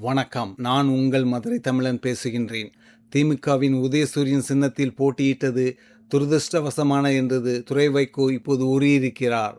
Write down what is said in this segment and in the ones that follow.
வணக்கம். நான் உங்கள் மதுரை தமிழன் பேசுகின்றேன். திமுகவின் உதயசூரியன் சின்னத்தில் போட்டியிட்டது துரதிருஷ்டவசமான என்றது துரை வைகோ இப்போது உறுதியிருக்கிறார்.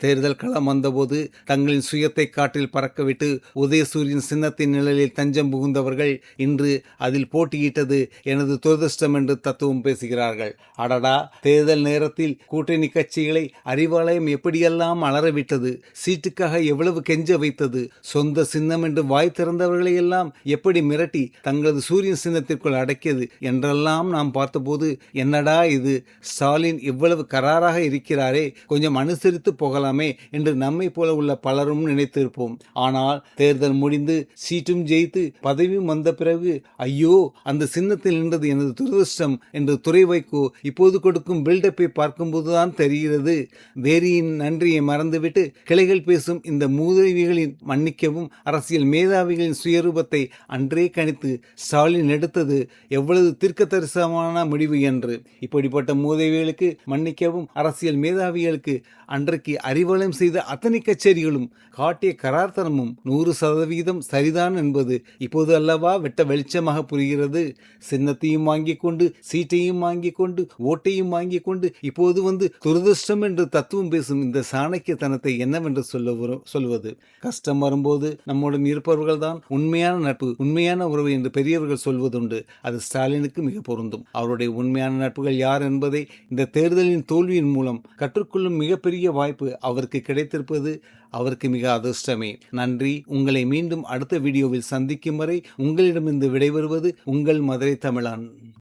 தேர்தல் களம் வந்தபோது தங்களின் சுயத்தை காற்றில் பறக்கவிட்டு உதயசூரியன் சின்னத்தின் நிழலில் தஞ்சம் புகுந்தவர்கள் இன்று அதில் போட்டியிட்டது எனது துரதிருஷ்டம் என்று தத்துவம் பேசுகிறார்கள். அடடா, தேர்தல் நேரத்தில் கூட்டணி கட்சிகளை அறிவாலயம் எப்படியெல்லாம் அலறவிட்டது, சீட்டுக்காக எவ்வளவு கெஞ்ச வைத்தது, சொந்த சின்னம் என்று வாய் திறந்தவர்களை எல்லாம் எப்படி மிரட்டி தங்களது சூரியன் சின்னத்திற்குள் அடக்கியது என்றெல்லாம் நாம் பார்த்தபோது, என்னடா இது, ஸ்டாலின் இவ்வளவு கராராக இருக்கிறாரே, கொஞ்சம் அனுசரித்து போகலாம் என்று நம்மை போல உள்ள பலரும் நினைத்திருப்போம். ஆனால் தேர்தல் முடிந்து சீட்டும் ஜெயித்து பதவியும் வந்த பிறகு, ஐயோ அந்த சின்னத்தில் நின்றது எனது துரதிருஷ்டம் என்று துரை வைகோ இப்போது கொடுக்கும் பில்டப்பை பார்க்கும்போதுதான் தெரிகிறது. வேரியின் நன்றியை மறந்துவிட்டு கிளைகள் பேசும் இந்த மூதேவிகளின் மன்னிக்கவும் அரசியல் மேதாவிகளின் சுயரூபத்தை அன்றே கணித்து ஸ்டாலின் எடுத்தது எவ்வளவு தீர்க்கதரிசனமான முடிவு என்று. இப்படிப்பட்ட மூதேவிகளுக்கு மன்னிக்கவும் அரசியல் மேதாவிகளுக்கு அன்றைக்கு அறிவாலயம் செய்த அத்தனை கச்சேரிகளும் காட்டிய கரார்த்தனமும் 100% சரிதான் என்பது இப்போது அல்லவா வெட்ட வெளிச்சமாக புரிகிறது. சின்னத்தையும் வாங்கிக் கொண்டு, சீட்டையும் வாங்கிக் கொண்டு, ஓட்டையும் வாங்கிக் கொண்டு இப்போது வந்து துரதிருஷ்டம் என்று தத்துவம் பேசும் இந்த சாணக்கியத்தனத்தை என்னவென்று சொல்வது? கஷ்டம் வரும்போது நம்முடன் இருப்பவர்கள் தான் உண்மையான நட்பு, உண்மையான உறவு என்று பெரியவர்கள் சொல்வதுண்டு. அது ஸ்டாலினுக்கு மிக பொருந்தும். அவருடைய உண்மையான நட்புகள் யார் என்பதை இந்த தேர்தலின் தோல்வியின் மூலம் கற்றுக்கொள்ளும் மிகப்பெரிய வாய்ப்பு அவருக்கு கிடைத்திருப்பது அவருக்கு மிக அதிர்ஷ்டமே. நன்றி. உங்களை மீண்டும் அடுத்த வீடியோவில் சந்திக்கும் வரை உங்களிடமிருந்து விடைபெறுவது உங்கள் மதுரை தமிழன்.